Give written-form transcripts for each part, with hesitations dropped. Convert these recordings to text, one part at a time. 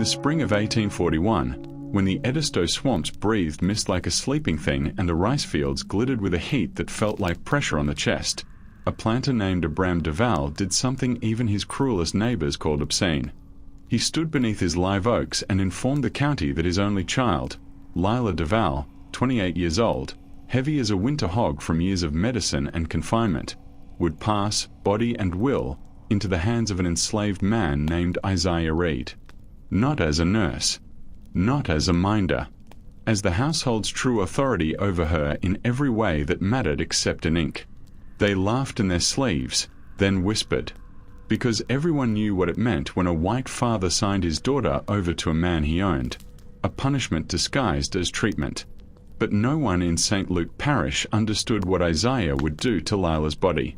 the spring of 1841, when the Edisto swamps breathed mist like a sleeping thing and the rice fields glittered with a heat that felt like pressure on the chest, a planter named Abram Duval did something even his cruelest neighbors called obscene. He stood beneath his live oaks and informed the county that his only child, Lila Duval, 28 years old, heavy as a winter hog from years of medicine and confinement, would pass, body and will, into the hands of an enslaved man named Isaiah Reed. Not as a nurse, not as a minder, as the household's true authority over her in every way that mattered except in ink. They laughed in their sleeves, then whispered, because everyone knew what it meant when a white father signed his daughter over to a man he owned, a punishment disguised as treatment. But no one in St. Luke Parish understood what Isaiah would do to Lila's body,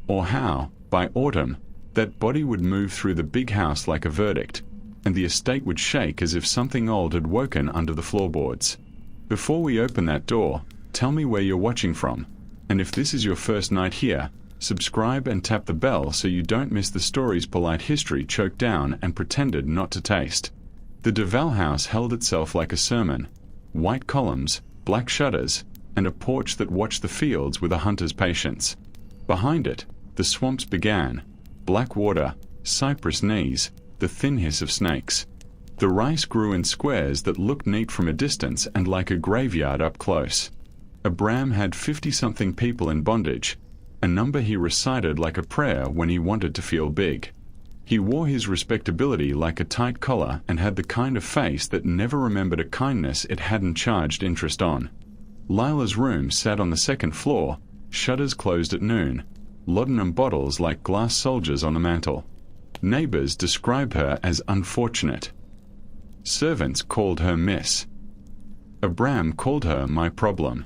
or how, by autumn, that body would move through the big house like a verdict, and the estate would shake as if something old had woken under the floorboards. Before we open that door, tell me where you're watching from, and if this is your first night here, subscribe and tap the bell so you don't miss the stories polite history choked down and pretended not to taste. The Duval house held itself like a sermon, white columns, black shutters, and a porch that watched the fields with a hunter's patience. Behind it, the swamps began, black water, cypress knees, the thin hiss of snakes. The rice grew in squares that looked neat from a distance and like a graveyard up close. Abram had 50-something people in bondage, a number he recited like a prayer when he wanted to feel big. He wore his respectability like a tight collar and had the kind of face that never remembered a kindness it hadn't charged interest on. Lila's room sat on the second floor, shutters closed at noon, laudanum bottles like glass soldiers on the mantel. Neighbors describe her as unfortunate. Servants called her Miss. Abram called her my problem.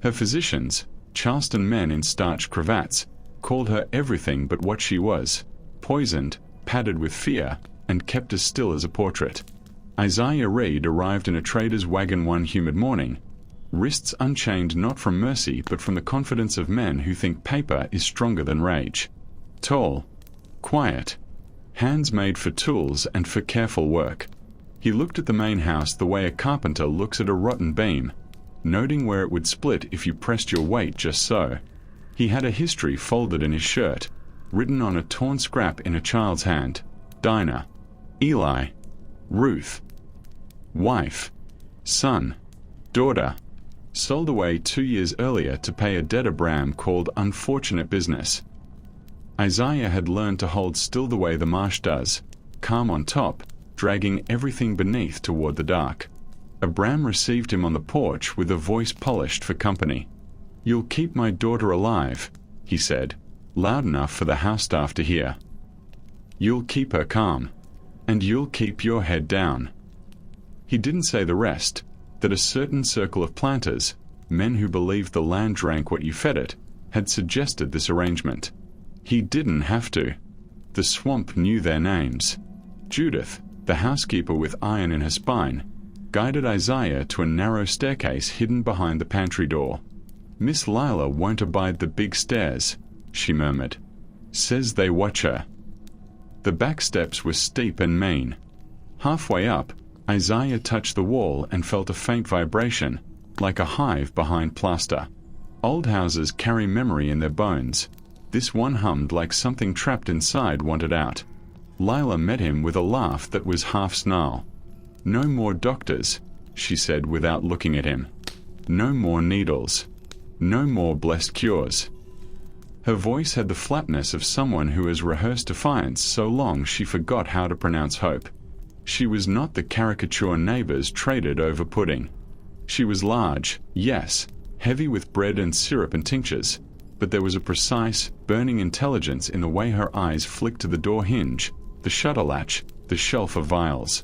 Her physicians, Charleston men in starched cravats, called her everything but what she was, poisoned, padded with fear, and kept as still as a portrait. Isaiah Reed arrived in a trader's wagon one humid morning, wrists unchained not from mercy but from the confidence of men who think paper is stronger than rage. Tall, quiet, hands made for tools and for careful work. He looked at the main house the way a carpenter looks at a rotten beam, noting where it would split if you pressed your weight just so. He had a history folded in his shirt, written on a torn scrap in a child's hand: Dinah, Eli, Ruth, wife, son, daughter, sold away 2 years earlier to pay a debt Abram called unfortunate business. Isaiah had learned to hold still the way the marsh does, calm on top, dragging everything beneath toward the dark. Abram received him on the porch with a voice polished for company. "You'll keep my daughter alive," he said, loud enough for the house staff to hear. "You'll keep her calm, and you'll keep your head down." He didn't say the rest, that a certain circle of planters, men who believed the land drank what you fed it, had suggested this arrangement. He didn't have to. The swamp knew their names. Judith, the housekeeper with iron in her spine, guided Isaiah to a narrow staircase hidden behind the pantry door. "Miss Lila won't abide the big stairs," she murmured. "Says they watch her." The back steps were steep and mean. Halfway up, Isaiah touched the wall and felt a faint vibration, like a hive behind plaster. Old houses carry memory in their bones. This one hummed like something trapped inside wanted out. Lila met him with a laugh that was half snarl. "No more doctors," she said without looking at him. "No more needles. No more blessed cures." Her voice had the flatness of someone who has rehearsed defiance so long she forgot how to pronounce hope. She was not the caricature neighbors traded over pudding. She was large, yes, heavy with bread and syrup and tinctures, but there was a precise, burning intelligence in the way her eyes flicked to the door hinge, the shutter latch, the shelf of vials.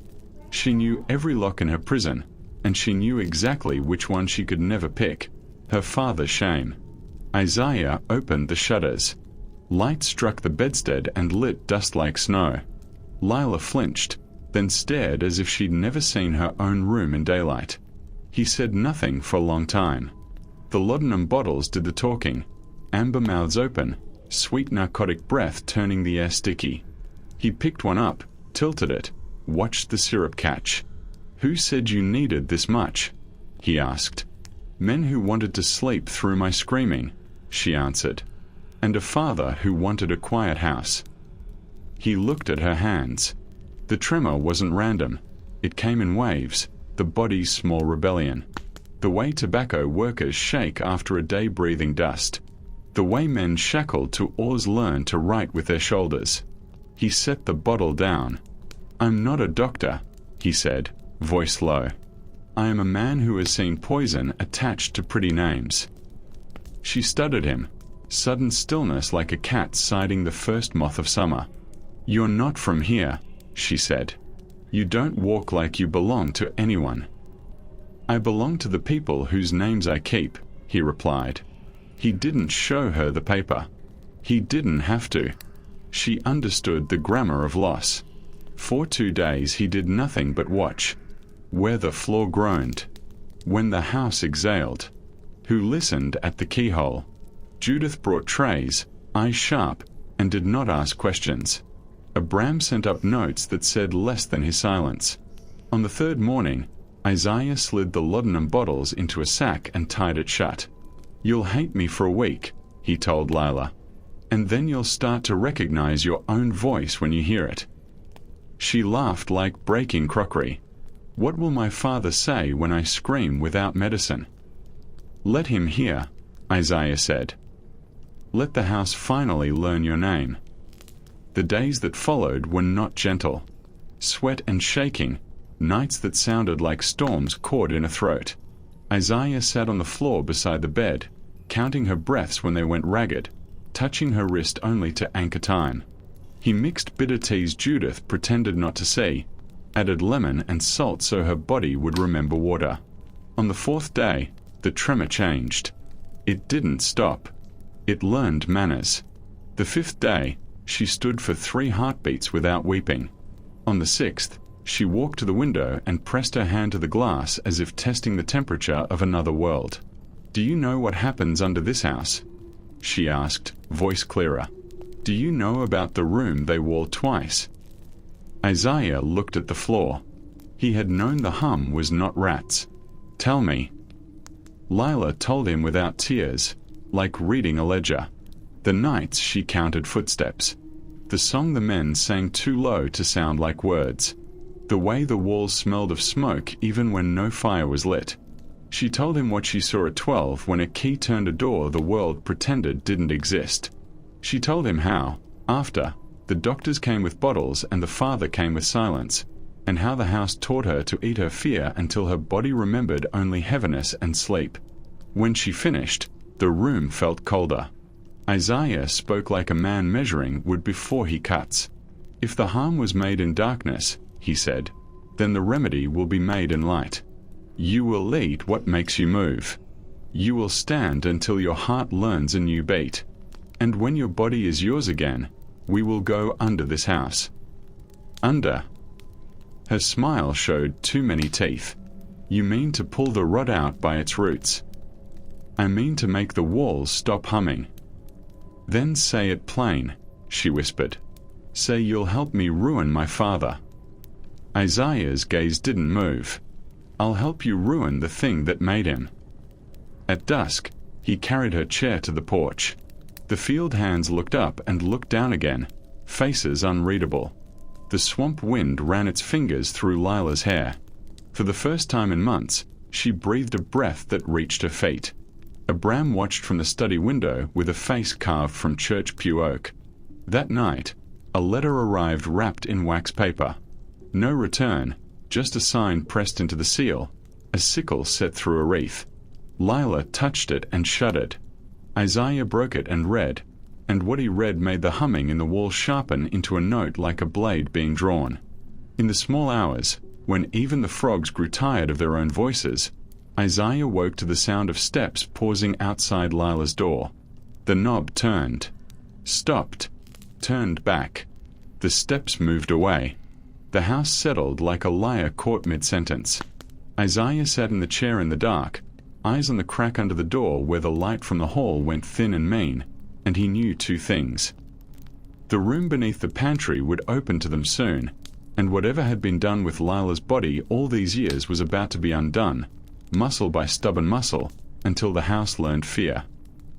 She knew every lock in her prison, and she knew exactly which one she could never pick. Her father's shame. Isaiah opened the shutters. Light struck the bedstead and lit dust like snow. Lila flinched, then stared as if she'd never seen her own room in daylight. He said nothing for a long time. The laudanum bottles did the talking, amber mouths open, sweet narcotic breath turning the air sticky. He picked one up, tilted it, watched the syrup catch. "Who said you needed this much?" he asked. "Men who wanted to sleep through my screaming," she answered. "And a father who wanted a quiet house." He looked at her hands. The tremor wasn't random. It came in waves, the body's small rebellion. The way tobacco workers shake after a day breathing dust. The way men shackled to oars learn to write with their shoulders. He set the bottle down. "I'm not a doctor," he said, voice low. "I am a man who has seen poison attached to pretty names." She studied him, sudden stillness like a cat sighting the first moth of summer. "You're not from here," she said. "You don't walk like you belong to anyone." "I belong to the people whose names I keep," he replied. He didn't show her the paper. He didn't have to. She understood the grammar of loss. For 2 days he did nothing but watch. Where the floor groaned. When the house exhaled. Who listened at the keyhole. Judith brought trays, eyes sharp, and did not ask questions. Abram sent up notes that said less than his silence. On the third morning, Isaiah slid the laudanum bottles into a sack and tied it shut. "You'll hate me for a week," he told Lila. "And then you'll start to recognize your own voice when you hear it." She laughed like breaking crockery. "What will my father say when I scream without medicine?" "Let him hear," Isaiah said. "Let the house finally learn your name." The days that followed were not gentle. Sweat and shaking, nights that sounded like storms caught in a throat. Isaiah sat on the floor beside the bed, counting her breaths when they went ragged, touching her wrist only to anchor time. He mixed bitter teas Judith pretended not to see, added lemon and salt so her body would remember water. On the fourth day, the tremor changed. It didn't stop. It learned manners. The fifth day, she stood for 3 heartbeats without weeping. On the sixth, she walked to the window and pressed her hand to the glass as if testing the temperature of another world. "Do you know what happens under this house?" she asked, voice clearer. "Do you know about the room they walled twice?" Isaiah looked at the floor. He had known the hum was not rats. "Tell me." Lila told him without tears, like reading a ledger. The nights she counted footsteps. The song the men sang too low to sound like words. The way the walls smelled of smoke even when no fire was lit. She told him what she saw at 12 when a key turned a door the world pretended didn't exist. She told him how, after, the doctors came with bottles and the father came with silence, and how the house taught her to eat her fear until her body remembered only heaviness and sleep. When she finished, the room felt colder. Isaiah spoke like a man measuring wood before he cuts. "If the harm was made in darkness," he said, "then the remedy will be made in light. You will eat what makes you move. You will stand until your heart learns a new beat. And when your body is yours again, we will go under this house." "Under?" Her smile showed too many teeth. "You mean to pull the rod out by its roots." "I mean to make the walls stop humming." "Then say it plain," she whispered. "Say you'll help me ruin my father." Isaiah's gaze didn't move. "I'll help you ruin the thing that made him." At dusk, he carried her chair to the porch. The field hands looked up and looked down again, faces unreadable. The swamp wind ran its fingers through Lila's hair. For the first time in months, she breathed a breath that reached her feet. Abram watched from the study window with a face carved from church pew oak. That night, a letter arrived wrapped in wax paper. No return, just a sign pressed into the seal, a sickle set through a wreath. Lila touched it and shuddered. Isaiah broke it and read, and what he read made the humming in the wall sharpen into a note like a blade being drawn. In the small hours, when even the frogs grew tired of their own voices, Isaiah woke to the sound of steps pausing outside Lila's door. The knob turned, stopped, turned back. The steps moved away. The house settled like a liar caught mid-sentence. Isaiah sat in the chair in the dark, eyes on the crack under the door where the light from the hall went thin and mean, and he knew 2 things. The room beneath the pantry would open to them soon, and whatever had been done with Lila's body all these years was about to be undone, muscle by stubborn muscle, until the house learned fear.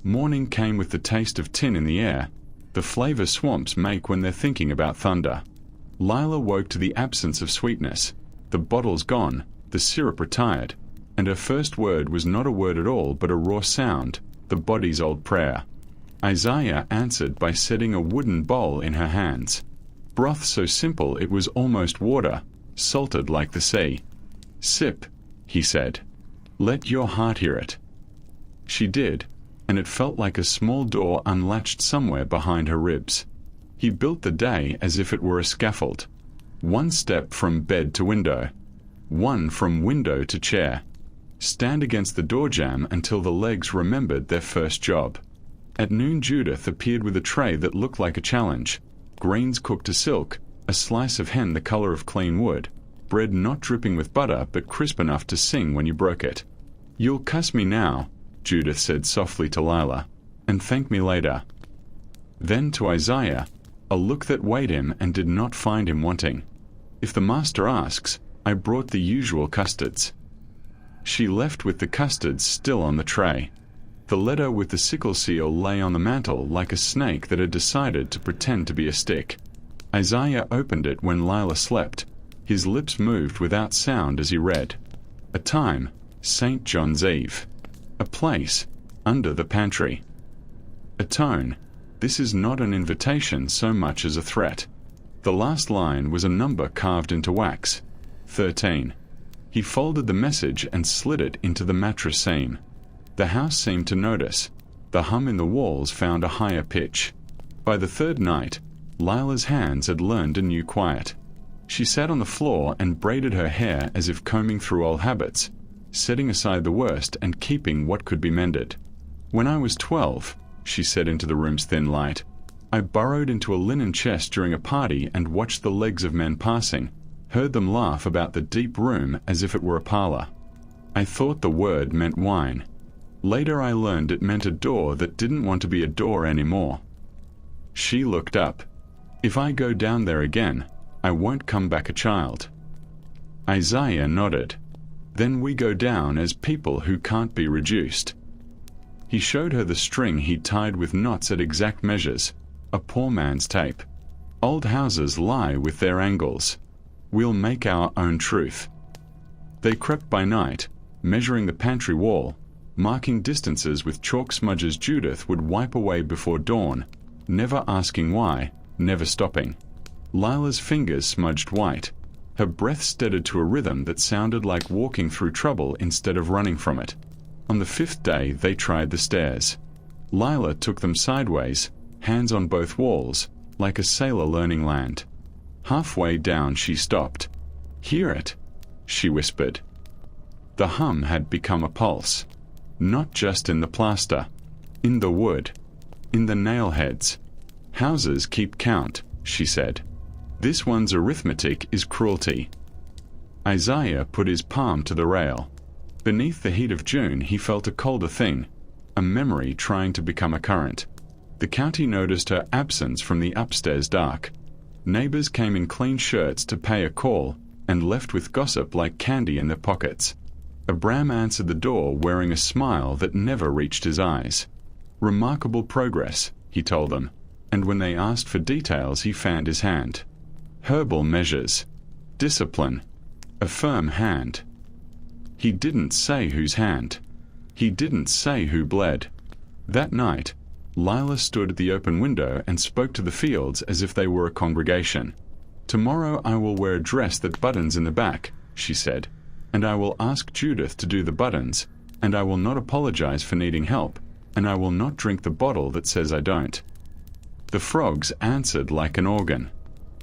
Morning came with the taste of tin in the air, the flavor swamps make when they're thinking about thunder. Lila woke to the absence of sweetness. The bottle's gone, the syrup retired, and her first word was not a word at all but a raw sound, the body's old prayer. Isaiah answered by setting a wooden bowl in her hands. Broth so simple it was almost water, salted like the sea. "Sip," he said. "Let your heart hear it." She did, and it felt like a small door unlatched somewhere behind her ribs. He built the day as if it were a scaffold. One step from bed to window. One from window to chair. Stand against the door jamb until the legs remembered their first job. At noon Judith appeared with a tray that looked like a challenge. Greens cooked to silk, a slice of hen the color of clean wood, bread not dripping with butter but crisp enough to sing when you broke it. "You'll cuss me now," Judith said softly to Lila, "and thank me later." Then to Isaiah, a look that weighed him and did not find him wanting. "If the master asks, I brought the usual custards." She left with the custards still on the tray. The letter with the sickle seal lay on the mantel like a snake that had decided to pretend to be a stick. Isaiah opened it when Lila slept. His lips moved without sound as he read. A time, St. John's Eve. A place, under the pantry. A tone, this is not an invitation so much as a threat. The last line was a number carved into wax. 13. He folded the message and slid it into the mattress seam. The house seemed to notice. The hum in the walls found a higher pitch. By the third night, Lila's hands had learned a new quiet. She sat on the floor and braided her hair as if combing through old habits, setting aside the worst and keeping what could be mended. "When I was 12, she said into the room's thin light, "I burrowed into a linen chest during a party and watched the legs of men passing, heard them laugh about the deep room as if it were a parlor. I thought the word meant wine. Later I learned it meant a door that didn't want to be a door anymore." She looked up. "If I go down there again, I won't come back a child." Isaiah nodded. "Then we go down as people who can't be reduced." He showed her the string he'd tied with knots at exact measures, a poor man's tape. "Old houses lie with their angles. We'll make our own truth." They crept by night, measuring the pantry wall, marking distances with chalk smudges Judith would wipe away before dawn, never asking why, never stopping. Lila's fingers smudged white. Her breath steadied to a rhythm that sounded like walking through trouble instead of running from it. On the 5th day they tried the stairs. Lila took them sideways, hands on both walls, like a sailor learning land. Halfway down she stopped. "Hear it," she whispered. The hum had become a pulse. Not just in the plaster, in the wood, in the nail heads. "Houses keep count," she said. "This one's arithmetic is cruelty." Isaiah put his palm to the rail. Beneath the heat of June he felt a colder thing, a memory trying to become a current. The county noticed her absence from the upstairs dark. Neighbors came in clean shirts to pay a call and left with gossip like candy in their pockets. Abram answered the door wearing a smile that never reached his eyes. "Remarkable progress," he told them, and when they asked for details he fanned his hand. "Herbal measures. Discipline. A firm hand." He didn't say whose hand. He didn't say who bled. That night, Lila stood at the open window and spoke to the fields as if they were a congregation. "Tomorrow I will wear a dress that buttons in the back," she said, "and I will ask Judith to do the buttons, and I will not apologize for needing help, and I will not drink the bottle that says I don't." The frogs answered like an organ.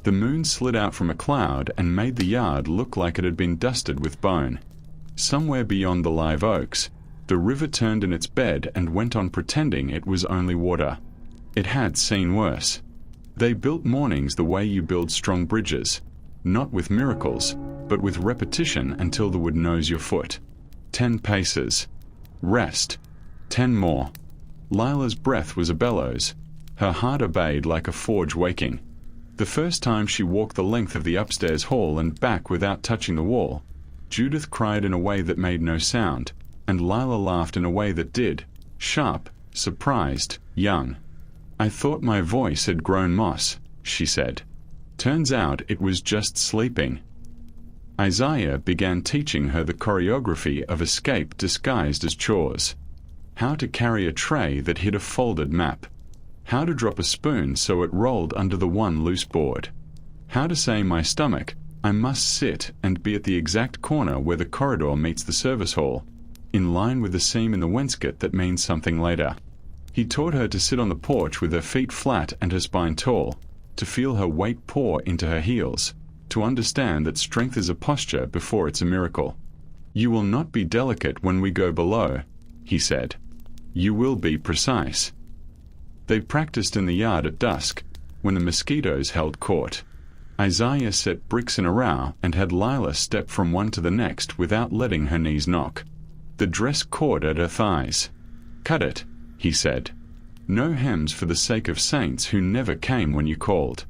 The moon slid out from a cloud and made the yard look like it had been dusted with bone. Somewhere beyond the live oaks, the river turned in its bed and went on pretending it was only water. It had seen worse. They built mornings the way you build strong bridges, not with miracles, but with repetition until the wood knows your foot. 10 paces. Rest. 10 more. Lila's breath was a bellows. Her heart obeyed like a forge waking. The first time she walked the length of the upstairs hall and back without touching the wall, Judith cried in a way that made no sound, and Lila laughed in a way that did, sharp, surprised, young. "I thought my voice had grown moss," she said. "Turns out it was just sleeping." Isaiah began teaching her the choreography of escape disguised as chores. How to carry a tray that hid a folded map. How to drop a spoon so it rolled under the one loose board. How to say, "My stomach, I must sit and be at the exact corner where the corridor meets the service hall, in line with the seam in the wainscot that means something later." He taught her to sit on the porch with her feet flat and her spine tall, to feel her weight pour into her heels, to understand that strength is a posture before it's a miracle. "You will not be delicate when we go below," he said. "You will be precise." They practiced in the yard at dusk, when the mosquitoes held court. Isaiah set bricks in a row and had Lila step from one to the next without letting her knees knock. The dress caught at her thighs. "Cut it," he said. "No hems for the sake of saints who never came when you called."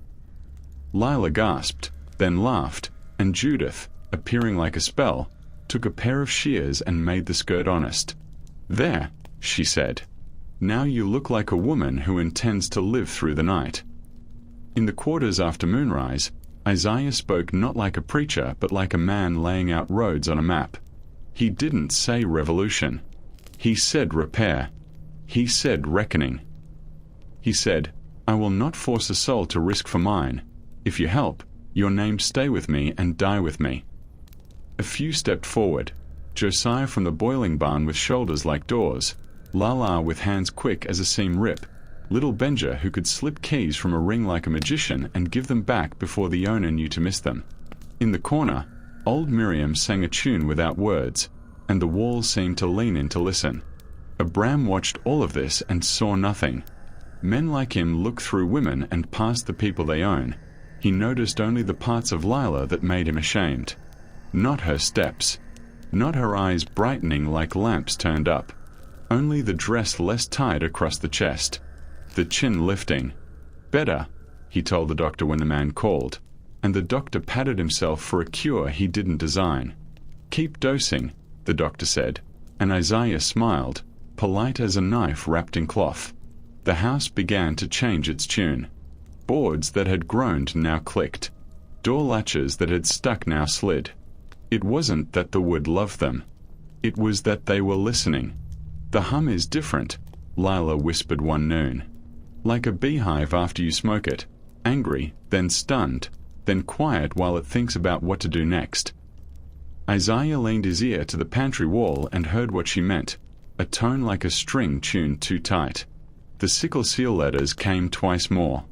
Lila gasped, then laughed, and Judith, appearing like a spell, took a pair of shears and made the skirt honest. "There," she said. "Now you look like a woman who intends to live through the night." In the quarters after moonrise, Isaiah spoke not like a preacher but like a man laying out roads on a map. He didn't say revolution. He said repair. He said reckoning. He said, "I will not force a soul to risk for mine. If you help, your name stay with me and die with me." A few stepped forward, Josiah from the boiling barn with shoulders like doors, Lala with hands quick as a seam rip, little Benja who could slip keys from a ring like a magician and give them back before the owner knew to miss them. In the corner, old Miriam sang a tune without words, and the walls seemed to lean in to listen. Abram watched all of this and saw nothing. Men like him look through women and past the people they own. He noticed only the parts of Lila that made him ashamed. Not her steps. Not her eyes brightening like lamps turned up. Only the dress less tight across the chest. The chin lifting. "Better," he told the doctor when the man called, and the doctor patted himself for a cure he didn't design. "Keep dosing," the doctor said, and Isaiah smiled, polite as a knife wrapped in cloth. The house began to change its tune. Boards that had groaned now clicked. Door latches that had stuck now slid. It wasn't that the wood loved them. It was that they were listening. "The hum is different," Lila whispered one noon. "Like a beehive after you smoke it, angry, then stunned, then quiet while it thinks about what to do next." Isaiah leaned his ear to the pantry wall and heard what she meant, a tone like a string tuned too tight. The sickle seal letters came twice more.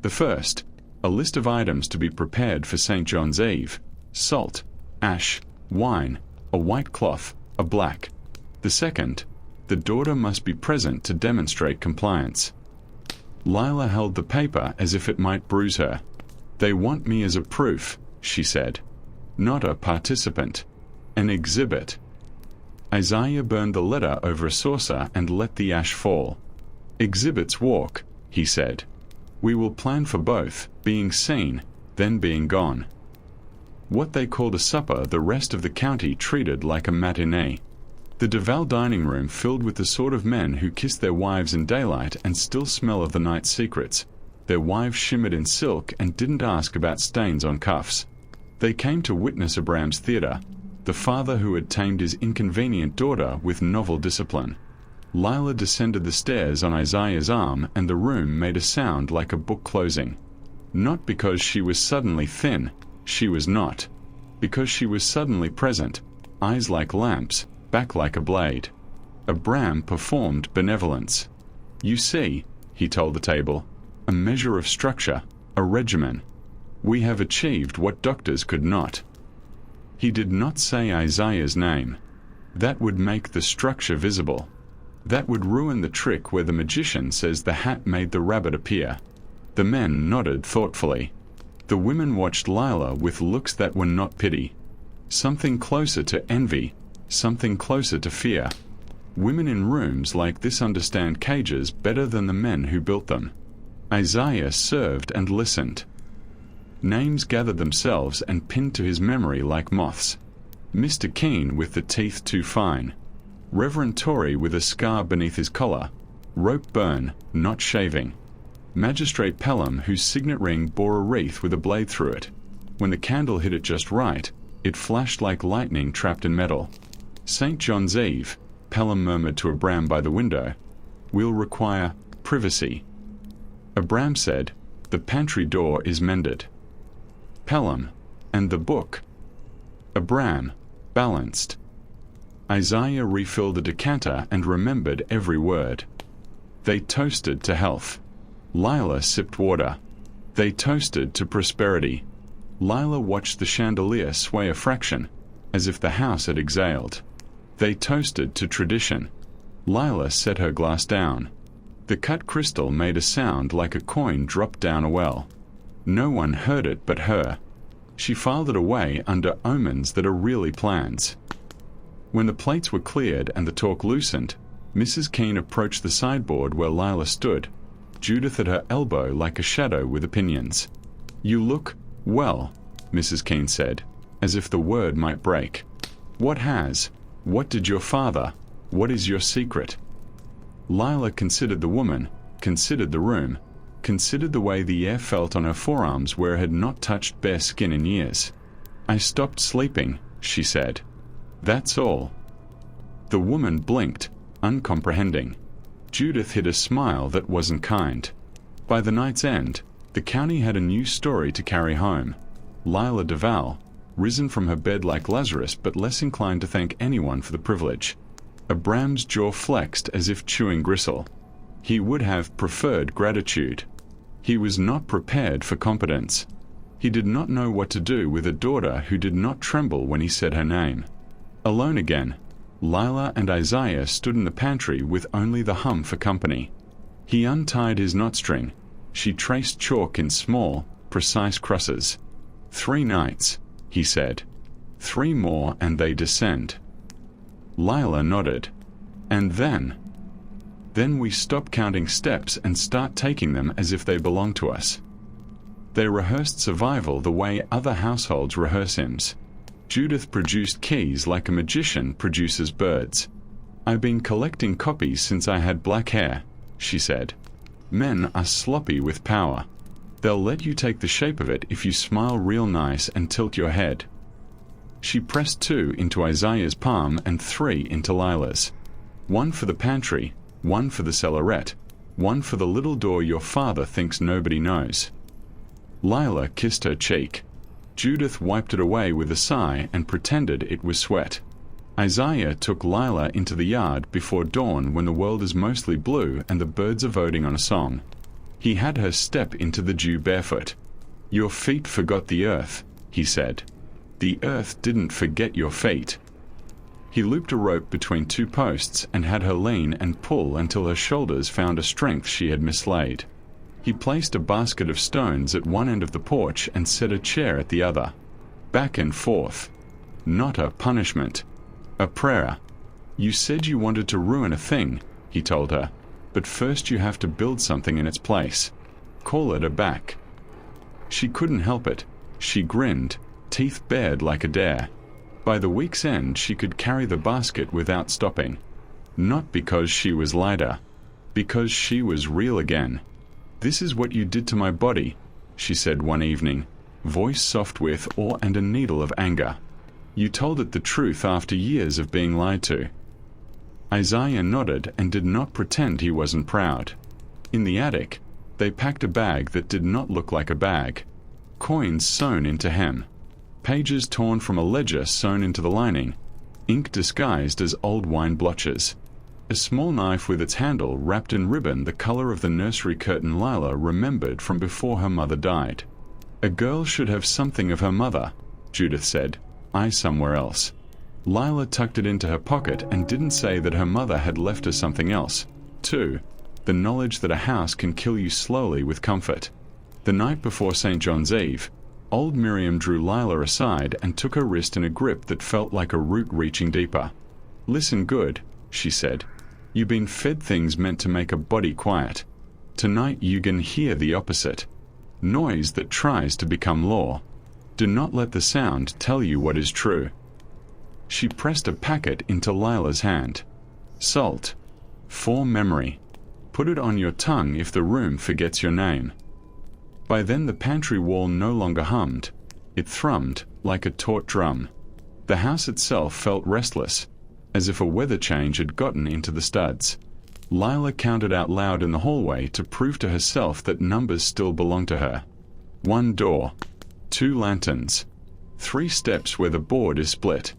The first, a list of items to be prepared for St. John's Eve: salt, ash, wine, a white cloth, a black. The second, the daughter must be present to demonstrate compliance. Lila held the paper as if it might bruise her. "They want me as a proof," she said. "Not a participant. An exhibit." Isaiah burned the letter over a saucer and let the ash fall. "Exhibits walk," he said. "We will plan for both, being seen, then being gone." What they called a supper the rest of the county treated like a matinee. The Duval dining room filled with the sort of men who kiss their wives in daylight and still smell of the night's secrets. Their wives shimmered in silk and didn't ask about stains on cuffs. They came to witness Abram's theater, the father who had tamed his inconvenient daughter with novel discipline. Lila descended the stairs on Isaiah's arm and the room made a sound like a book closing. Not because she was suddenly thin, she was not. Because she was suddenly present, eyes like lamps, back like a blade. Abram performed benevolence. "You see," he told the table, "a measure of structure, a regimen. We have achieved what doctors could not." He did not say Isaiah's name. That would make the structure visible. That would ruin the trick where the magician says the hat made the rabbit appear. The men nodded thoughtfully. The women watched Lila with looks that were not pity. Something closer to envy, something closer to fear. Women in rooms like this understand cages better than the men who built them. Isaiah served and listened. Names gathered themselves and pinned to his memory like moths. Mr. Keene with the teeth too fine. Reverend Tory with a scar beneath his collar. Rope burn, not shaving. Magistrate Pelham whose signet ring bore a wreath with a blade through it. When the candle hit it just right, it flashed like lightning trapped in metal. St. John's Eve, Pelham murmured to Abram by the window. We'll require privacy. Abram said, the pantry door is mended. Pelham, and the book. Abram, balanced. Isaiah refilled the decanter and remembered every word. They toasted to health. Lila sipped water. They toasted to prosperity. Lila watched the chandelier sway a fraction, as if the house had exhaled. They toasted to tradition. Lila set her glass down. The cut crystal made a sound like a coin dropped down a well. No one heard it but her. She filed it away under omens that are really plans. When the plates were cleared and the talk loosened, Mrs. Keene approached the sideboard where Lila stood, Judith at her elbow like a shadow with opinions. You look, well, Mrs. Keene said, as if the word might break. What did your father, what is your secret? Lila considered the woman, considered the room, considered the way the air felt on her forearms where it had not touched bare skin in years. I stopped sleeping, she said. That's all. The woman blinked, uncomprehending. Judith hid a smile that wasn't kind. By the night's end, the county had a new story to carry home. Lila Duval, risen from her bed like Lazarus but less inclined to thank anyone for the privilege. Abram's jaw flexed as if chewing gristle. He would have preferred gratitude. He was not prepared for competence. He did not know what to do with a daughter who did not tremble when he said her name. Alone again, Lila and Isaiah stood in the pantry with only the hum for company. He untied his knotstring. She traced chalk in small, precise crosses. 3 nights, he said. 3 more and they descend. Lila nodded. And then we stop counting steps and start taking them as if they belong to us. They rehearsed survival the way other households rehearse hymns. Judith produced keys like a magician produces birds. I've been collecting copies since I had black hair, she said. Men are sloppy with power. They'll let you take the shape of it if you smile real nice and tilt your head. She pressed 2 into Isaiah's palm and 3 into Lila's. 1 for the pantry, 1 for the cellarette, 1 for the little door your father thinks nobody knows. Lila kissed her cheek. Judith wiped it away with a sigh and pretended it was sweat. Isaiah took Lila into the yard before dawn when the world is mostly blue and the birds are voting on a song. He had her step into the dew barefoot. Your feet forgot the earth, he said. The earth didn't forget your feet. He looped a rope between 2 posts and had her lean and pull until her shoulders found a strength she had mislaid. He placed a basket of stones at one end of the porch and set a chair at the other. Back and forth. Not a punishment. A prayer. You said you wanted to ruin a thing, he told her, but first you have to build something in its place. Call it a back. She couldn't help it. She grinned, teeth bared like a dare. By the week's end she could carry the basket without stopping. Not because she was lighter. Because she was real again. This is what you did to my body, she said one evening, voice soft with awe and a needle of anger. You told it the truth after years of being lied to. Isaiah nodded and did not pretend he wasn't proud. In the attic, they packed a bag that did not look like a bag. Coins sewn into hem. Pages torn from a ledger sewn into the lining. Ink disguised as old wine blotches. A small knife with its handle wrapped in ribbon the color of the nursery curtain Lila remembered from before her mother died. A girl should have something of her mother, Judith said, I somewhere else. Lila tucked it into her pocket and didn't say that her mother had left her something else, too, the knowledge that a house can kill you slowly with comfort. The night before St. John's Eve, old Miriam drew Lila aside and took her wrist in a grip that felt like a root reaching deeper. Listen good, she said. You been fed things meant to make a body quiet. Tonight you can hear the opposite. Noise that tries to become law. Do not let the sound tell you what is true. She pressed a packet into Lila's hand. Salt. For memory. Put it on your tongue if the room forgets your name. By then the pantry wall no longer hummed. It thrummed like a taut drum. The house itself felt restless, as if a weather change had gotten into the studs. Lila counted out loud in the hallway to prove to herself that numbers still belonged to her. 1 door. 2 lanterns. 3 steps where the board is split.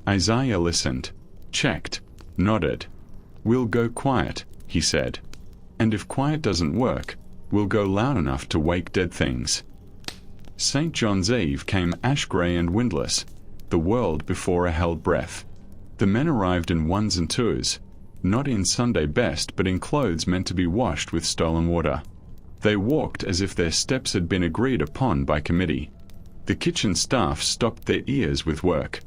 Isaiah listened, checked, nodded. We'll go quiet, he said. And if quiet doesn't work, we'll go loud enough to wake dead things. St. John's Eve came ash-grey and windless, the world before a held breath. The men arrived in 1s and 2s, not in Sunday best but in clothes meant to be washed with stolen water. They walked as if their steps had been agreed upon by committee. The kitchen staff stopped their ears with work.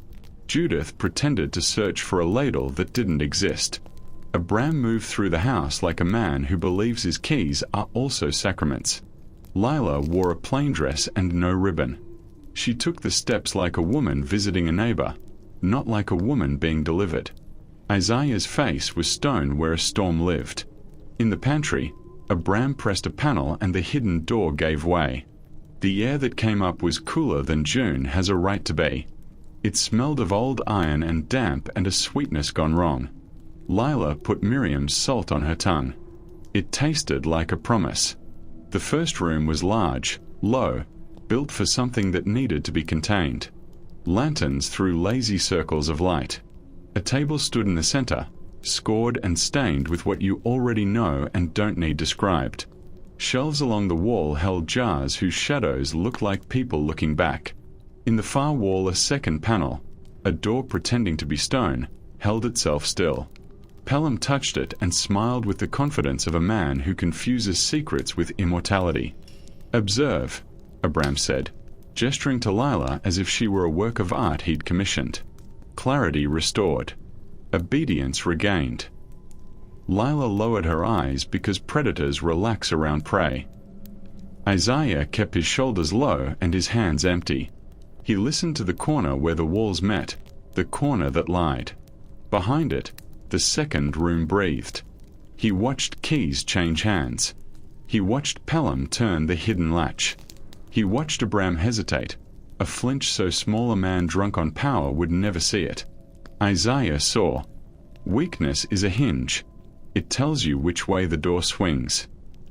Judith pretended to search for a ladle that didn't exist. Abram moved through the house like a man who believes his keys are also sacraments. Lila wore a plain dress and no ribbon. She took the steps like a woman visiting a neighbor, not like a woman being delivered. Isaiah's face was stone where a storm lived. In the pantry, Abram pressed a panel and the hidden door gave way. The air that came up was cooler than June has a right to be. It smelled of old iron and damp and a sweetness gone wrong. Lila put Miriam's salt on her tongue. It tasted like a promise. The first room was large, low, built for something that needed to be contained. Lanterns threw lazy circles of light. A table stood in the center, scored and stained with what you already know and don't need described. Shelves along the wall held jars whose shadows looked like people looking back. In the far wall a second panel, a door pretending to be stone, held itself still. Pelham touched it and smiled with the confidence of a man who confuses secrets with immortality. "Observe," Abram said, gesturing to Lila as if she were a work of art he'd commissioned. Clarity restored. Obedience regained. Lila lowered her eyes because predators relax around prey. Isaiah kept his shoulders low and his hands empty. He listened to the corner where the walls met, the corner that lied. Behind it, the second room breathed. He watched keys change hands. He watched Pelham turn the hidden latch. He watched Abram hesitate, a flinch so small a man drunk on power would never see it. Isaiah saw. Weakness is a hinge. It tells you which way the door swings.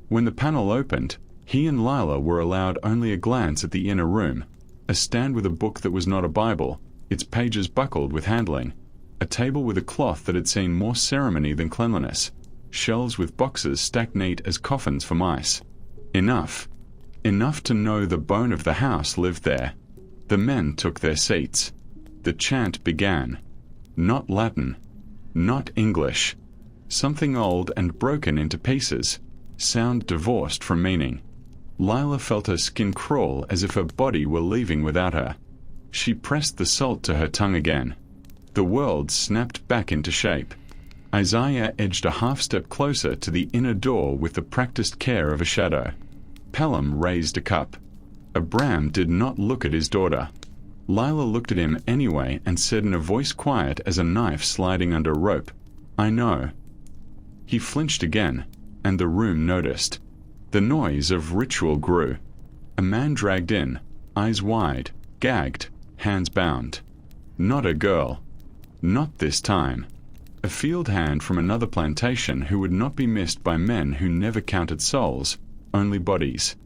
When the panel opened, he and Lila were allowed only a glance at the inner room, a stand with a book that was not a Bible, its pages buckled with handling, a table with a cloth that had seen more ceremony than cleanliness, shelves with boxes stacked neat as coffins for mice. Enough. Enough to know the bone of the house lived there. The men took their seats. The chant began. Not Latin. Not English. Something old and broken into pieces. Sound divorced from meaning. Lila felt her skin crawl as if her body were leaving without her. She pressed the salt to her tongue again. The world snapped back into shape. Isaiah edged a half-step closer to the inner door with the practiced care of a shadow. Pelham raised a cup. Abram did not look at his daughter. Lila looked at him anyway and said in a voice quiet as a knife sliding under rope, "I know." He flinched again, and the room noticed. The noise of ritual grew. A man dragged in, eyes wide, gagged, hands bound. Not a girl. Not this time. A field hand from another plantation who would not be missed by men who never counted souls, only bodies.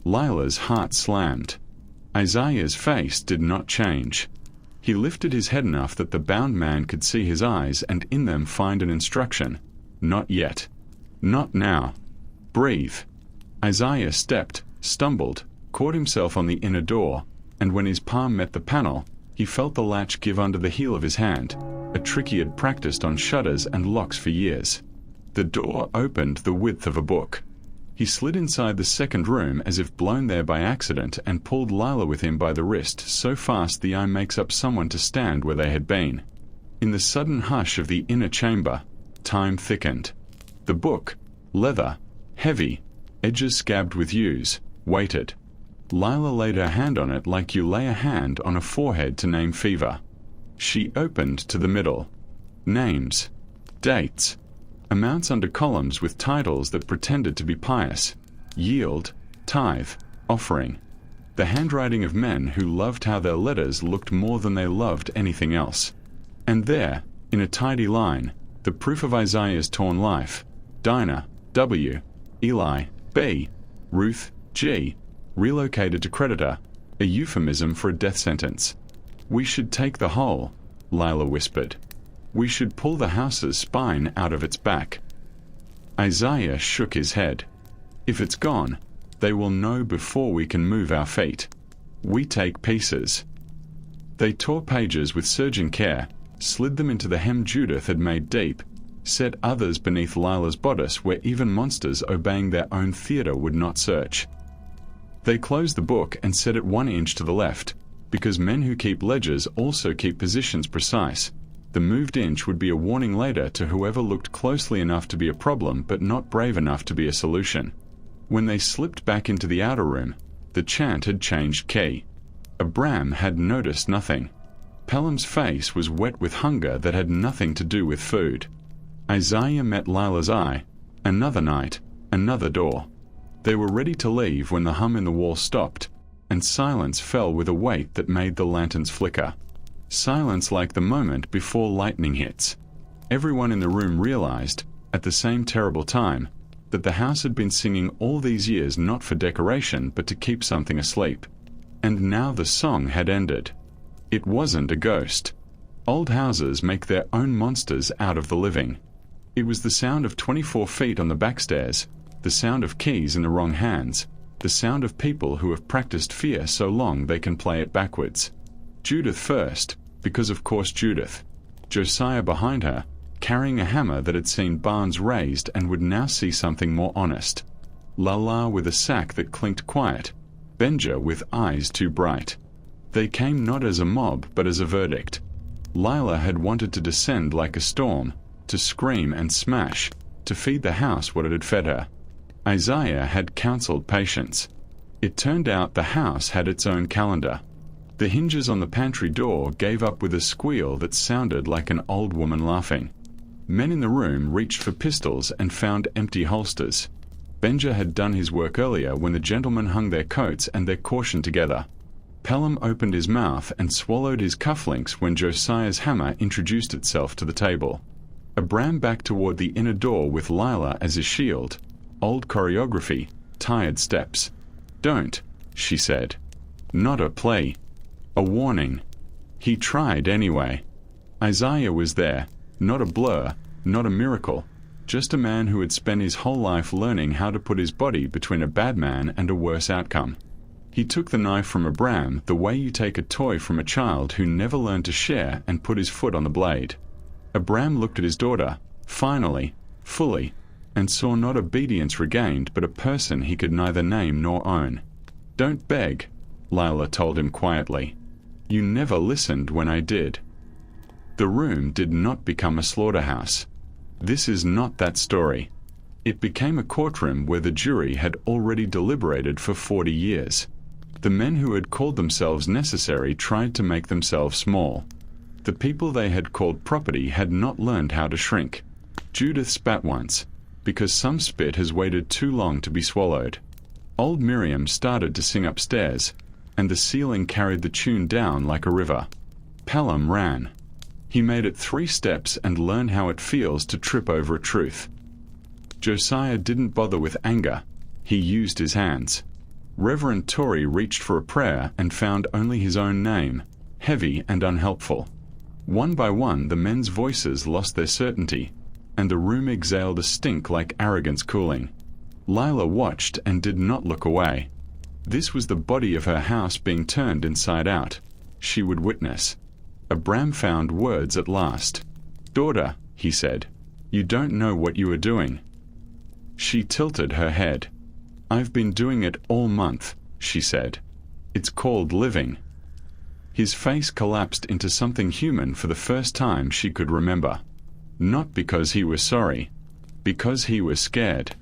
Lila's heart slammed. Isaiah's face did not change. He lifted his head enough that the bound man could see his eyes and in them find an instruction. Not yet. Not now. Breathe. Isaiah stepped, stumbled, caught himself on the inner door, and when his palm met the panel, he felt the latch give under the heel of his hand, a trick he had practiced on shutters and locks for years. The door opened the width of a book. He slid inside the second room as if blown there by accident and pulled Lila with him by the wrist so fast the eye makes up someone to stand where they had been. In the sudden hush of the inner chamber, time thickened. The book, leather, heavy, edges scabbed with yews, waited. Lila laid her hand on it like you lay a hand on a forehead to name fever. She opened to the middle. Names. Dates. Amounts under columns with titles that pretended to be pious. Yield, tithe, offering. The handwriting of men who loved how their letters looked more than they loved anything else. And there, in a tidy line, the proof of Isaiah's torn life. Dinah, W. Eli, B. Ruth, G. Relocated to creditor, a euphemism for a death sentence. We should take the whole, Lila whispered. We should pull the house's spine out of its back. Isaiah shook his head. If it's gone, they will know before we can move our feet. We take pieces. They tore pages with surging care, slid them into the hem Judith had made deep, set others beneath Lila's bodice where even monsters obeying their own theater would not search. They closed the book and set it 1 inch to the left, because men who keep ledgers also keep positions precise. The moved inch would be a warning later to whoever looked closely enough to be a problem but not brave enough to be a solution. When they slipped back into the outer room, the chant had changed key. Abram had noticed nothing. Pelham's face was wet with hunger that had nothing to do with food. Isaiah met Lila's eye. Another night, another door. They were ready to leave when the hum in the wall stopped, and silence fell with a weight that made the lanterns flicker. Silence like the moment before lightning hits. Everyone in the room realized, at the same terrible time, that the house had been singing all these years not for decoration but to keep something asleep. And now the song had ended. It wasn't a ghost. Old houses make their own monsters out of the living. It was the sound of 24 feet on the backstairs, the sound of keys in the wrong hands, the sound of people who have practiced fear so long they can play it backwards. Judith first, because of course Judith. Josiah behind her, carrying a hammer that had seen barns razed and would now see something more honest. Lala with a sack that clinked quiet. Benja with eyes too bright. They came not as a mob but as a verdict. Lila had wanted to descend like a storm, to scream and smash, to feed the house what it had fed her. Isaiah had counseled patience. It turned out the house had its own calendar. The hinges on the pantry door gave up with a squeal that sounded like an old woman laughing. Men in the room reached for pistols and found empty holsters. Benja had done his work earlier when the gentlemen hung their coats and their caution together. Pelham opened his mouth and swallowed his cufflinks when Josiah's hammer introduced itself to the table. Abram backed toward the inner door with Lila as his shield. Old choreography, tired steps. Don't, she said. Not a play. A warning. He tried anyway. Isaiah was there, not a blur, not a miracle, just a man who had spent his whole life learning how to put his body between a bad man and a worse outcome. He took the knife from Abram the way you take a toy from a child who never learned to share and put his foot on the blade. Abram looked at his daughter, finally, fully, and saw not obedience regained but a person he could neither name nor own. Don't beg, Lila told him quietly. You never listened when I did. The room did not become a slaughterhouse. This is not that story. It became a courtroom where the jury had already deliberated for 40 years. The men who had called themselves necessary tried to make themselves small. The people they had called property had not learned how to shrink. Judith spat once, because some spit has waited too long to be swallowed. Old Miriam started to sing upstairs, and the ceiling carried the tune down like a river. Pelham ran. He made it 3 steps and learned how it feels to trip over a truth. Josiah didn't bother with anger. He used his hands. Reverend Torrey reached for a prayer and found only his own name, heavy and unhelpful. One by one the men's voices lost their certainty, and the room exhaled a stink like arrogance cooling. Lila watched and did not look away. This was the body of her house being turned inside out. She would witness. Abram found words at last. Daughter, he said, you don't know what you are doing. She tilted her head. I've been doing it all month, she said. It's called living. His face collapsed into something human for the first time she could remember. Not because he was sorry, because he was scared.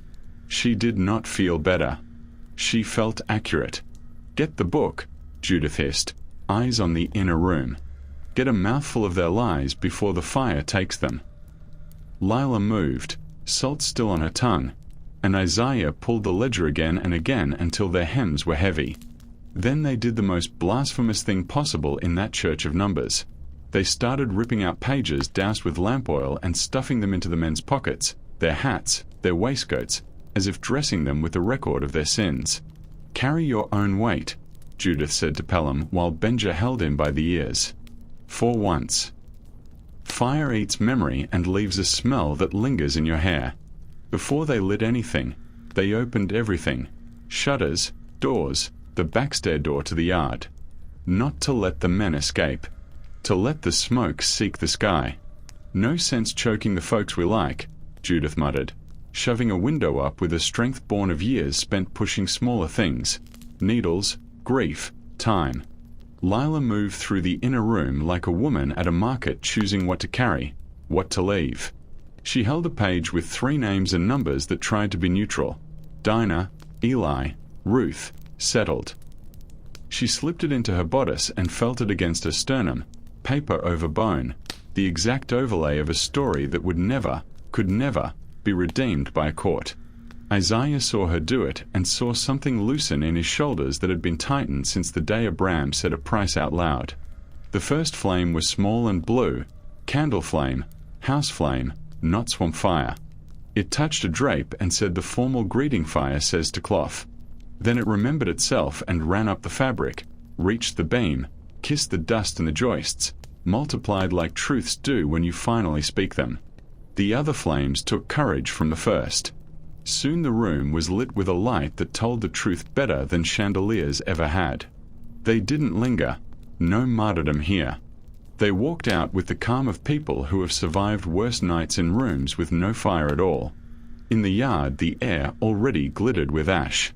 She did not feel better. She felt accurate. "Get the book," Judith hissed, eyes on the inner room. "Get a mouthful of their lies before the fire takes them." Lila moved, salt still on her tongue, and Isaiah pulled the ledger again and again until their hems were heavy. Then they did the most blasphemous thing possible in that church of numbers. They started ripping out pages doused with lamp oil and stuffing them into the men's pockets, their hats, their waistcoats, as if dressing them with the record of their sins. "Carry your own weight," Judith said to Pelham while Benja held him by the ears. "For once. Fire eats memory and leaves a smell that lingers in your hair. Before they lit anything, they opened everything. Shutters, doors, the backstair door to the yard. Not to let the men escape. To let the smoke seek the sky. No sense choking the folks we like," Judith muttered, shoving a window up with a strength born of years spent pushing smaller things. Needles, grief, time. Lila moved through the inner room like a woman at a market choosing what to carry, what to leave. She held a page with 3 names and numbers that tried to be neutral. Dinah, Eli, Ruth, settled. She slipped it into her bodice and felt it against her sternum, paper over bone, the exact overlay of a story that would never, could never, be redeemed by a court. Isaiah saw her do it and saw something loosen in his shoulders that had been tightened since the day Abram said a price out loud. The first flame was small and blue, candle flame, house flame, not swamp fire. It touched a drape and said the formal greeting fire says to cloth. Then it remembered itself and ran up the fabric, reached the beam, kissed the dust and the joists, multiplied like truths do when you finally speak them. The other flames took courage from the first. Soon the room was lit with a light that told the truth better than chandeliers ever had. They didn't linger. No martyrdom here. They walked out with the calm of people who have survived worse nights in rooms with no fire at all. In the yard the air already glittered with ash.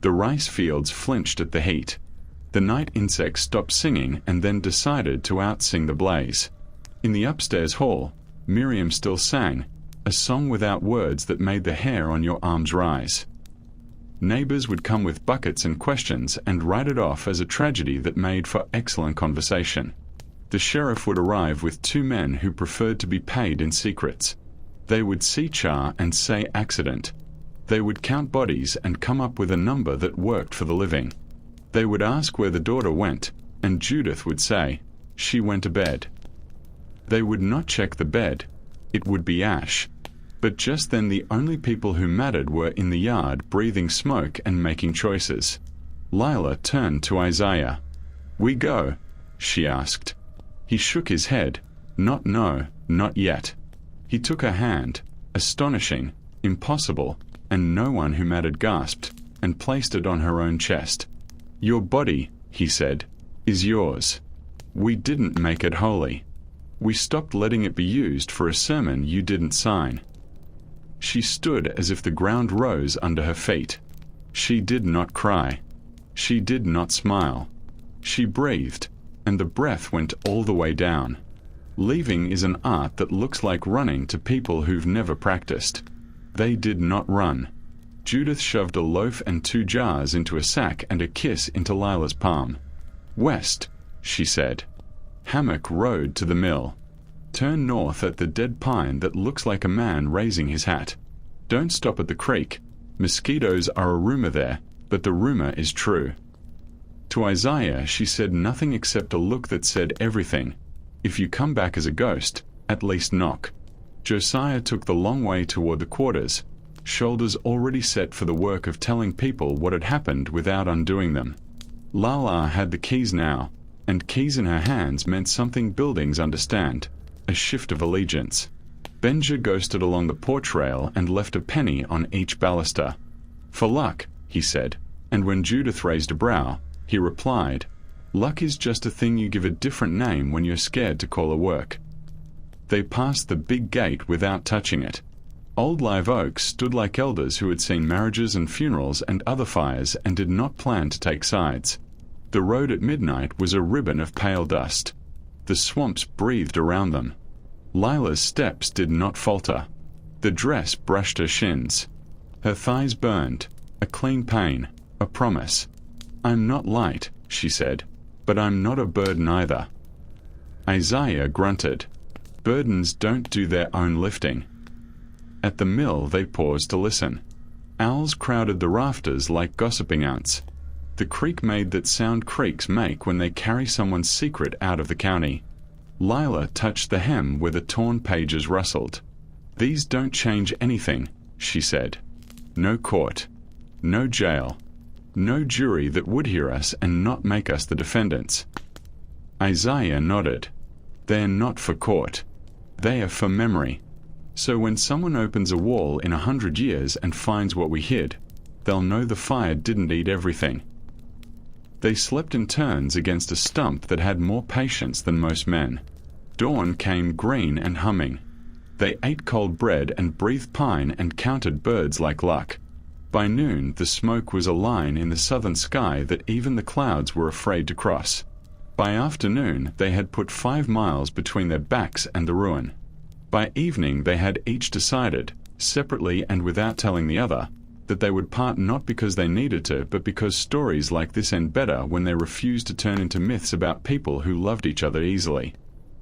The rice fields flinched at the heat. The night insects stopped singing and then decided to outsing the blaze. In the upstairs hall, Miriam still sang, a song without words that made the hair on your arms rise. Neighbors would come with buckets and questions and write it off as a tragedy that made for excellent conversation. The sheriff would arrive with 2 men who preferred to be paid in secrets. They would see Char and say accident. They would count bodies and come up with a number that worked for the living. They would ask where the daughter went, and Judith would say, "She went to bed." They would not check the bed. It would be ash. But just then the only people who mattered were in the yard breathing smoke and making choices. Lila turned to Isaiah. "We go?" she asked. He shook his head. "Not no, not yet." He took her hand, astonishing, impossible, and no one who mattered gasped, and placed it on her own chest. "Your body," he said, "is yours. We didn't make it holy. We stopped letting it be used for a sermon you didn't sign." She stood as if the ground rose under her feet. She did not cry. She did not smile. She breathed, and the breath went all the way down. Leaving is an art that looks like running to people who've never practiced. They did not run. Judith shoved a loaf and 2 jars into a sack and a kiss into Lila's palm. "West," she said. Hammock rode to the mill. "Turn north at the dead pine that looks like a man raising his hat. Don't stop at the creek. Mosquitoes are a rumor there, but the rumor is true." To Isaiah she said nothing except a look that said everything. "If you come back as a ghost, at least knock." Josiah took the long way toward the quarters, shoulders already set for the work of telling people what had happened without undoing them. Lala had the keys now, and keys in her hands meant something buildings understand, a shift of allegiance. Benja ghosted along the porch rail and left a penny on each baluster. "For luck," he said, and when Judith raised a brow, he replied, "Luck is just a thing you give a different name when you're scared to call a work." They passed the big gate without touching it. Old live oaks stood like elders who had seen marriages and funerals and other fires and did not plan to take sides. The road at midnight was a ribbon of pale dust. The swamps breathed around them. Lila's steps did not falter. The dress brushed her shins. Her thighs burned, a clean pain, A promise. I'm not light, she said, but I'm not a burden either. Isaiah grunted. Burdens don't do their own lifting. At the mill they paused to listen. Owls crowded the rafters like gossiping ants. The creak made that sound creeks make when they carry someone's secret out of the county. Lila touched the hem where the torn pages rustled. These don't change anything, she said. No court. No jail. No jury that would hear us and not make us the defendants. Isaiah nodded. They're not for court. They are for memory. So when someone opens a wall in 100 years and finds what we hid, they'll know the fire didn't eat everything. They slept in turns against a stump that had more patience than most men. Dawn came green and humming. They ate cold bread and breathed pine and counted birds like luck. By noon, the smoke was a line in the southern sky that even the clouds were afraid to cross. By afternoon, they had put 5 miles between their backs and the ruin. By evening, they had each decided, separately and without telling the other, that they would part not because they needed to, but because stories like this end better when they refused to turn into myths about people who loved each other easily.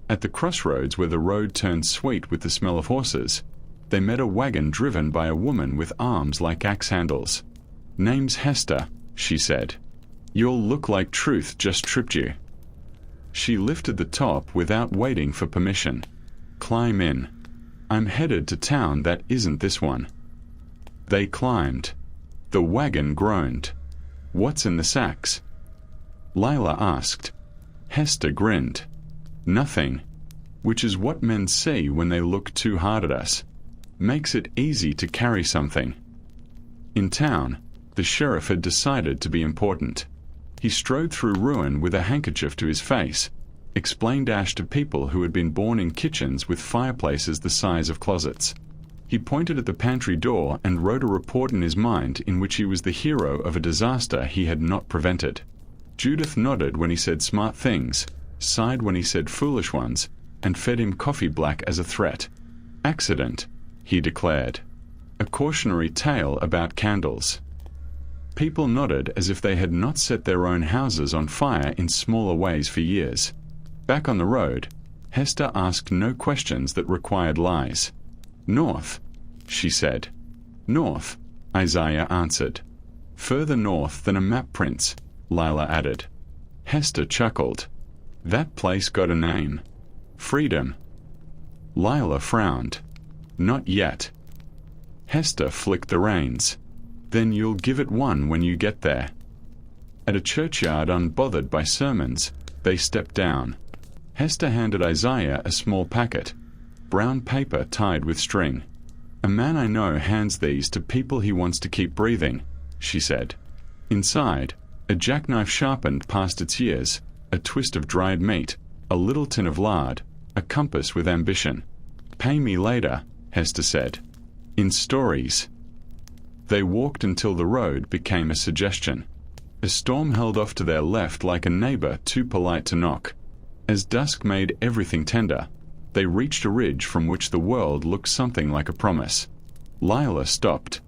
At the crossroads where the road turned sweet with the smell of horses, they met a wagon driven by a woman with arms like axe handles. Name's Hester, she said. You'll look like truth just tripped you. She lifted the top without waiting for permission. Climb in. I'm headed to town that isn't this one. They climbed. The wagon groaned. What's in the sacks? Lila asked. Hester grinned. Nothing. Which is what men see when they look too hard at us. Makes it easy to carry something. In town, the sheriff had decided to be important. He strode through ruin with a handkerchief to his face, explained Ash to people who had been born in kitchens with fireplaces the size of closets. He pointed at the pantry door and wrote a report in his mind in which he was the hero of a disaster he had not prevented. Judith nodded when he said smart things, sighed when he said foolish ones, and fed him coffee black as a threat. Accident, he declared. A cautionary tale about candles. People nodded as if they had not set their own houses on fire in smaller ways for years. Back on the road, Hester asked no questions that required lies. North, she said. North, Isaiah answered. Further north than a map prints, Lila added. Hester chuckled. That place got a name. Freedom. Lila frowned. Not yet. Hester flicked the reins. Then you'll give it one when you get there. At a churchyard unbothered by sermons, they stepped down. Hester handed Isaiah a small packet, brown paper tied with string. A man I know hands these to people he wants to keep breathing, she said. Inside, a jackknife sharpened past its years, a twist of dried meat, a little tin of lard, a compass with ambition. Pay me later, Hester said. In stories. They walked until the road became a suggestion. A storm held off to their left like a neighbor too polite to knock. As dusk made everything tender, they reached a ridge from which the world looked something like a promise. Lila stopped.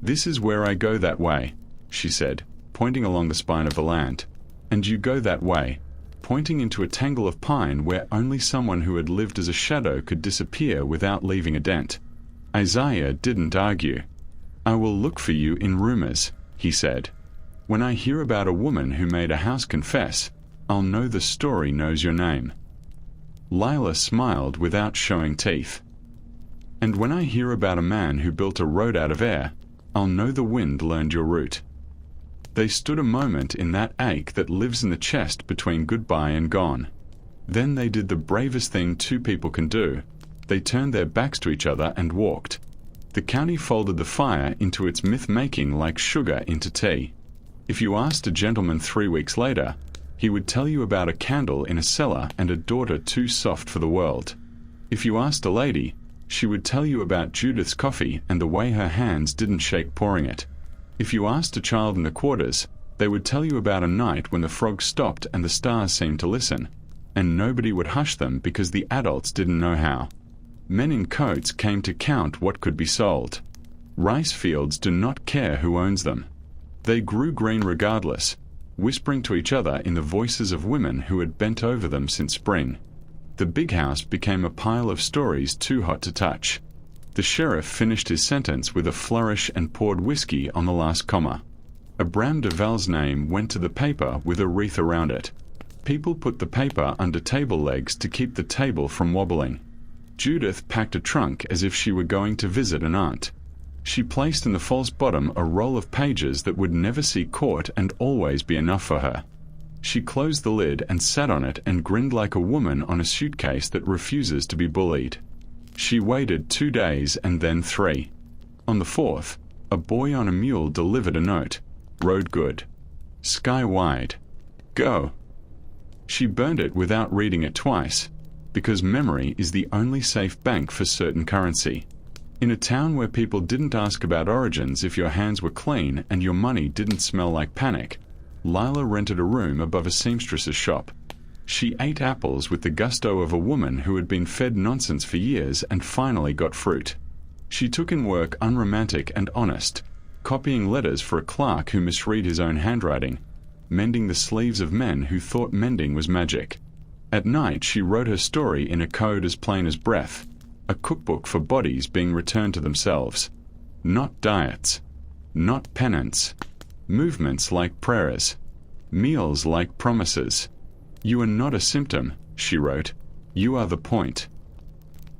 This is where I go that way, she said, pointing along the spine of the land. And you go that way, pointing into a tangle of pine where only someone who had lived as a shadow could disappear without leaving a dent. Isaiah didn't argue. I will look for you in rumors, he said. When I hear about a woman who made a house confess, I'll know the story knows your name. Lila smiled without showing teeth. And when I hear about a man who built a road out of air, I'll know the wind learned your route. They stood a moment in that ache that lives in the chest between goodbye and gone. Then they did the bravest thing two people can do. They turned their backs to each other and walked. The county folded the fire into its myth-making like sugar into tea. If you asked a gentleman 3 weeks later, he would tell you about a candle in a cellar and a daughter too soft for the world. If you asked a lady, she would tell you about Judith's coffee and the way her hands didn't shake pouring it. If you asked a child in the quarters, they would tell you about a night when the frogs stopped and the stars seemed to listen, and nobody would hush them because the adults didn't know how. Men in coats came to count what could be sold. Rice fields do not care who owns them. They grew green regardless, whispering to each other in the voices of women who had bent over them since spring. The big house became a pile of stories too hot to touch. The sheriff finished his sentence with a flourish and poured whiskey on the last comma. Abraham Duval's name went to the paper with a wreath around it. People put the paper under table legs to keep the table from wobbling. Judith packed a trunk as if she were going to visit an aunt. She placed in the false bottom a roll of pages that would never see court and always be enough for her. She closed the lid and sat on it and grinned like a woman on a suitcase that refuses to be bullied. She waited 2 days and then 3. On the 4th, a boy on a mule delivered a note. Road good. Sky wide. Go. She burned it without reading it twice, because memory is the only safe bank for certain currency. In a town where people didn't ask about origins if your hands were clean and your money didn't smell like panic, Lila rented a room above a seamstress's shop. She ate apples with the gusto of a woman who had been fed nonsense for years and finally got fruit. She took in work unromantic and honest, copying letters for a clerk who misread his own handwriting, mending the sleeves of men who thought mending was magic. At night she wrote her story in a code as plain as breath, a cookbook for bodies being returned to themselves. Not diets, not penance, movements like prayers, meals like promises. You are not a symptom, she wrote. You are the point.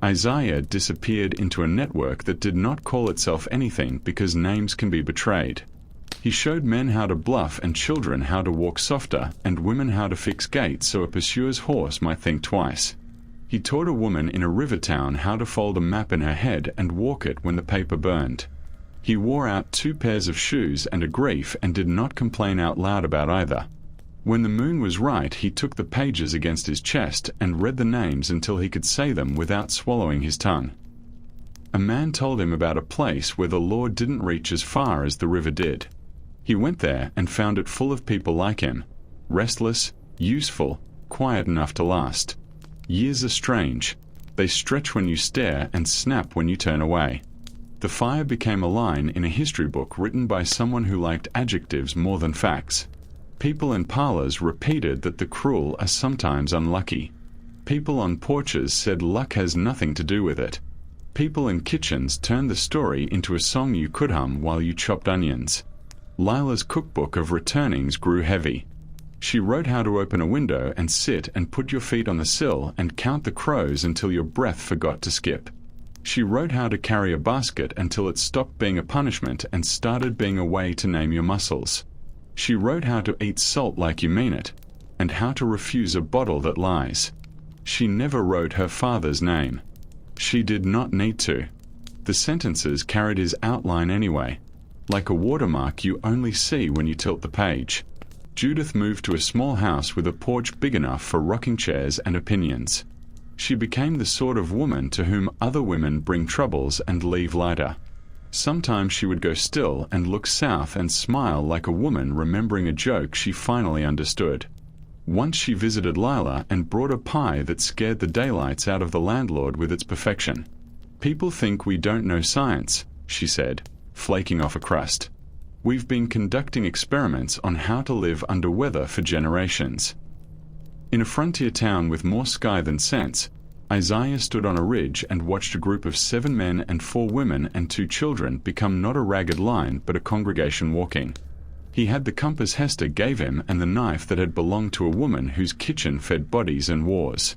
Isaiah disappeared into a network that did not call itself anything because names can be betrayed. He showed men how to bluff and children how to walk softer and women how to fix gates so a pursuer's horse might think twice. He taught a woman in a river town how to fold a map in her head and walk it when the paper burned. He wore out 2 pairs of shoes and a grief and did not complain out loud about either. When the moon was right, he took the pages against his chest and read the names until he could say them without swallowing his tongue. A man told him about a place where the law didn't reach as far as the river did. He went there and found it full of people like him, restless, useful, quiet enough to last. Years are strange. They stretch when you stare and snap when you turn away. The fire became a line in a history book written by someone who liked adjectives more than facts. People in parlors repeated that the cruel are sometimes unlucky. People on porches said luck has nothing to do with it. People in kitchens turned the story into a song you could hum while you chopped onions. Lila's cookbook of returnings grew heavy. She wrote how to open a window and sit and put your feet on the sill and count the crows until your breath forgot to skip. She wrote how to carry a basket until it stopped being a punishment and started being a way to name your muscles. She wrote how to eat salt like you mean it, and how to refuse a bottle that lies. She never wrote her father's name. She did not need to. The sentences carried his outline anyway, like a watermark you only see when you tilt the page. Judith moved to a small house with a porch big enough for rocking chairs and opinions. She became the sort of woman to whom other women bring troubles and leave lighter. Sometimes she would go still and look south and smile like a woman remembering a joke she finally understood. Once she visited Lila and brought a pie that scared the daylights out of the landlord with its perfection. People think we don't know science, she said, flaking off a crust. We've been conducting experiments on how to live under weather for generations. In a frontier town with more sky than sense, Isaiah stood on a ridge and watched a group of 7 men and 4 women and 2 children become not a ragged line but a congregation walking. He had the compass Hester gave him and the knife that had belonged to a woman whose kitchen fed bodies and wars.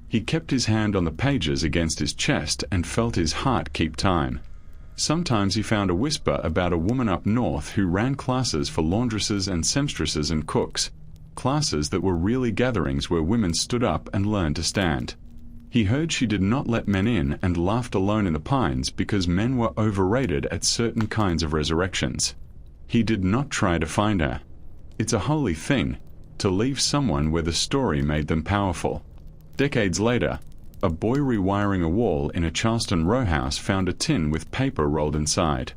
He kept his hand on the pages against his chest and felt his heart keep time. Sometimes he found a whisper about a woman up north who ran classes for laundresses and seamstresses and cooks, classes that were really gatherings where women stood up and learned to stand. He heard she did not let men in and laughed alone in the pines because men were overrated at certain kinds of resurrections. He did not try to find her. It's a holy thing, to leave someone where the story made them powerful. Decades later, a boy rewiring a wall in a Charleston row house found a tin with paper rolled inside.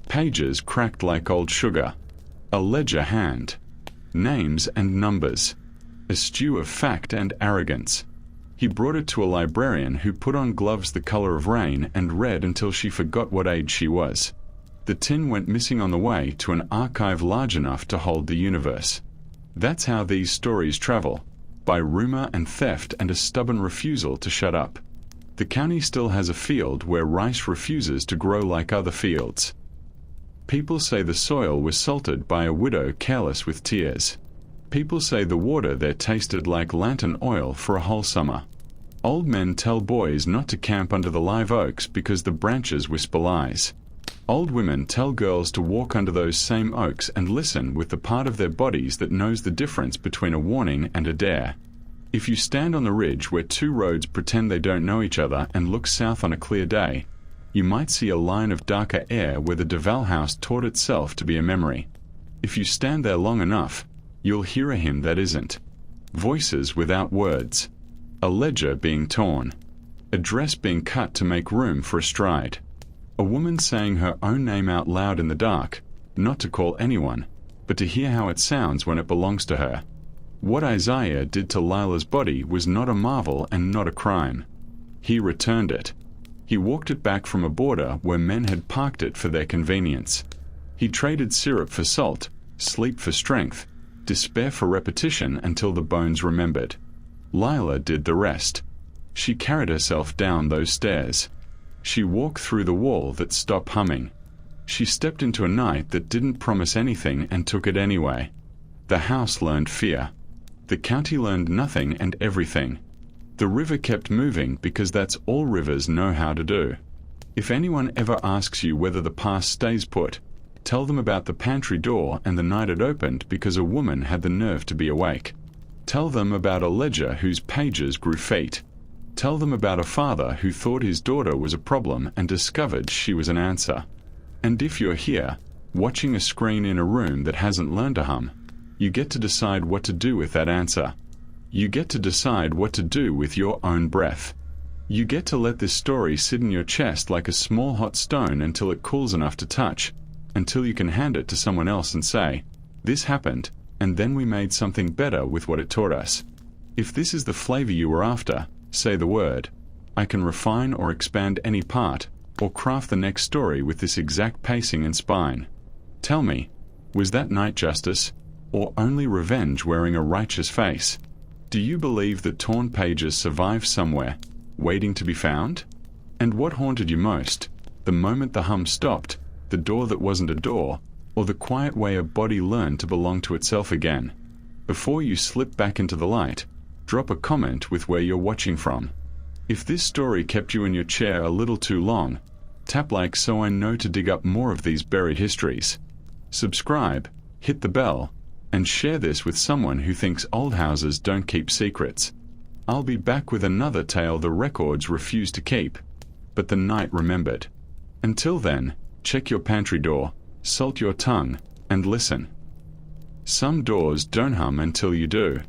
Pages cracked like old sugar. A ledger hand. Names and numbers. A stew of fact and arrogance. He brought it to a librarian who put on gloves the color of rain and read until she forgot what age she was. The tin went missing on the way to an archive large enough to hold the universe. That's how these stories travel, by rumor and theft and a stubborn refusal to shut up. The county still has a field where rice refuses to grow like other fields. People say the soil was salted by a widow careless with tears. People say the water there tasted like lantern oil for a whole summer. Old men tell boys not to camp under the live oaks because the branches whisper lies. Old women tell girls to walk under those same oaks and listen with the part of their bodies that knows the difference between a warning and a dare. If you stand on the ridge where two roads pretend they don't know each other and look south on a clear day, you might see a line of darker air where the Duval house taught itself to be a memory. If you stand there long enough, you'll hear a hymn that isn't. Voices without words. A ledger being torn. A dress being cut to make room for a stride. A woman saying her own name out loud in the dark, not to call anyone, but to hear how it sounds when it belongs to her. What Isaiah did to Lila's body was not a marvel and not a crime. He returned it. He walked it back from a border where men had parked it for their convenience. He traded syrup for salt, sleep for strength, despair for repetition until the bones remembered. Lila did the rest. She carried herself down those stairs. She walked through the wall that stopped humming. She stepped into a night that didn't promise anything and took it anyway. The house learned fear. The county learned nothing and everything. The river kept moving because that's all rivers know how to do. If anyone ever asks you whether the past stays put, tell them about the pantry door and the night it opened because a woman had the nerve to be awake. Tell them about a ledger whose pages grew feet. Tell them about a father who thought his daughter was a problem and discovered she was an answer. And if you're here, watching a screen in a room that hasn't learned to hum, you get to decide what to do with that answer. You get to decide what to do with your own breath. You get to let this story sit in your chest like a small hot stone until it cools enough to touch, until you can hand it to someone else and say, "This happened, and then we made something better with what it taught us." If this is the flavor you were after, say the word. I can refine or expand any part, or craft the next story with this exact pacing and spine. Tell me, was that night justice, or only revenge wearing a righteous face? Do you believe that torn pages survive somewhere, waiting to be found? And what haunted you most, the moment the hum stopped, the door that wasn't a door, or the quiet way a body learned to belong to itself again? Before you slip back into the light, drop a comment with where you're watching from. If this story kept you in your chair a little too long, tap like so I know to dig up more of these buried histories. Subscribe, hit the bell, and share this with someone who thinks old houses don't keep secrets. I'll be back with another tale the records refuse to keep, but the night remembered. Until then, check your pantry door, salt your tongue, and listen. Some doors don't hum until you do.